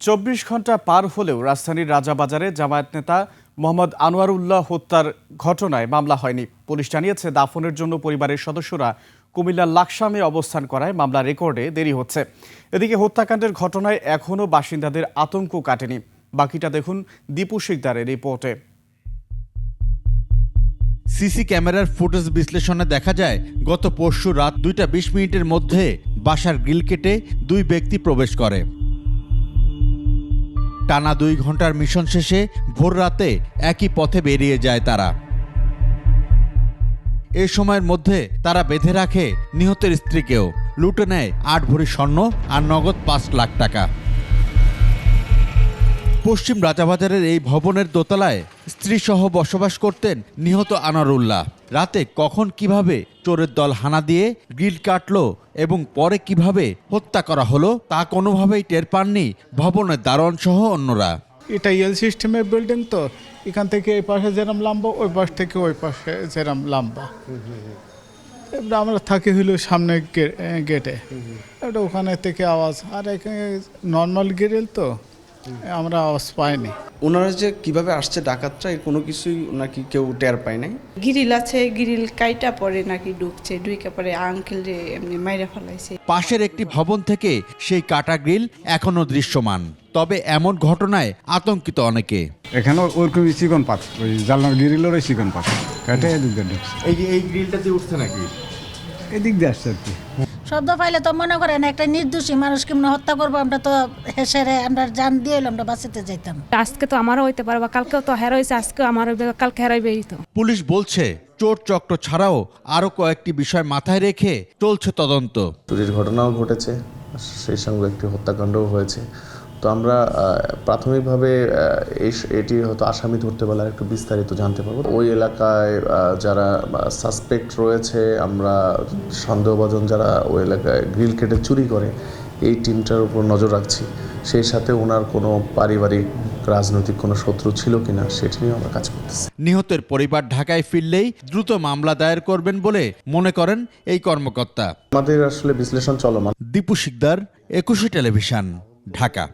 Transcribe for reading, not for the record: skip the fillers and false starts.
২৪ ঘন্টা পার হলেও রাজধানীর রাজাবাজারে জামায়াত নেতা মোহাম্মদ আনোয়ারুল্লাহ হত্যার ঘটনায় মামলা হয়নি। পুলিশ জানিয়েছে, দাফনের জন্য পরিবারের সদস্যরা কুমিল্লার লাকসামে অবস্থান করায় মামলা রেকর্ডে দেরি হচ্ছে। এদিকে হত্যাকাণ্ডের ঘটনায় এখনও বাসিন্দাদের আতঙ্ক কাটেনি। বাকিটা দেখুন দীপু শিকদারের রিপোর্টে। সিসি ক্যামেরার ফুটেজ বিশ্লেষণে দেখা যায়, গত পরশু রাত 2টা 20 মিনিটের মধ্যে বাসার গ্রিল কেটে দুই ব্যক্তি প্রবেশ করে। টানা 2 ঘন্টার মিশন শেষে ভোর রাতে একই পথে বেরিয়ে যায় তারা। এই সময়ের মধ্যে তারা বেঁধে রাখে নিহতের স্ত্রীকেও। লুটে নেয় 8 ভরি স্বর্ণ আর নগদ 5 লাখ টাকা। পশ্চিম রাজাবাজারের এই ভবনের দোতলায় স্ত্রীসহ বসবাস করতেন নিহত আনোয়ারুল্লাহ। রাতে কখন কিভাবে চোরের দল হানা দিয়ে গ্রিল কাটলো এবং পরে কিভাবে হত্যা করা হলো তা কোনোভাবেই টের পাননি ভবনের দারোয়ান সহ অন্যরা। এটা এল সিস্টেমের বিল্ডিং, তো এখান থেকে এই পাশে যেরকম লম্বা, ওই পাশ থেকে ওই পাশে যেরকম লম্বা। এবার আমরা থাকি হইল সামনে গেটে, এটা ওখানে থেকে আওয়াজ, আর এখানে নর্মাল গ্রিল তো আমরা আওয়াজ পাইনি। ওনারা যে কিভাবে আসছে ডাকাতরা, এর কোনো কিছুই নাকি কেউ টের পায় নাই। গ্রিল আছে, গ্রিল কাইটা পরে নাকি ঢুকছে, ঢুকে পরে আঙ্কেল রে এমনি মাইরা ফেলাইছে। পাশের একটি ভবন থেকে সেই কাটা গ্রিল এখনো দৃশ্যমান। তবে এমন ঘটনায় আতঙ্কিত অনেকে। এখানে ওরকম চিকন পাত, ওই জানলার গ্রিলের চিকন পাত কাটে এদিক দিয়ে ঢুকছে। এই গ্রিলটা দিয়ে উঠছে নাকি? এদিক দিয়ে আসছে আর কি। শব্দ পাইলে তো মনে করেন একটা নির্দোষী মানুষ কেমন হত্যা করবো, আমরা তো হেসেরে আমরা জান দিয়ে আমরা বাঁচিতে যাইতাম। আজকে তো আমারও হইতে পারে, বা কালকেও তো হেরাইছে, আজকে আমার কালকে হেরাইবেই তো। পুলিশ বলছে, চোর চক্র ছাড়াও আরো কয়েকটি বিষয় মাথায় রেখে চলছে তদন্ত। চুরির ঘটনাও ঘটেছে, সেই সঙ্গে একটি হত্যাকাণ্ডও হয়েছে। তো আমরা প্রাথমিকভাবে এটি হয়তো আসামি ধরতে পারলে একটু বিস্তারিত জানতে পারবো। ওই এলাকায় যারা সাসপেক্ট রয়েছে, আমরা সন্দেহভাজন যারা ওই এলাকায় গ্রিল কেটে চুরি করে, এই টিমটার উপর নজর রাখছি। সেই সাথে ওনার কোনো পারিবারিক রাজনৈতিক কোনো শত্রু ছিল কিনা সেটি নিয়ে আমরা কাজ করতেছি। নিহতের পরিবার ঢাকায় ফিরলেই দ্রুত মামলা দায়ের করবেন বলে মনে করেন এই কর্মকর্তা। আমাদের আসলে বিশ্লেষণ চলমান। দীপু শিকদার, 21 টেলিভিশন, ঢাকা।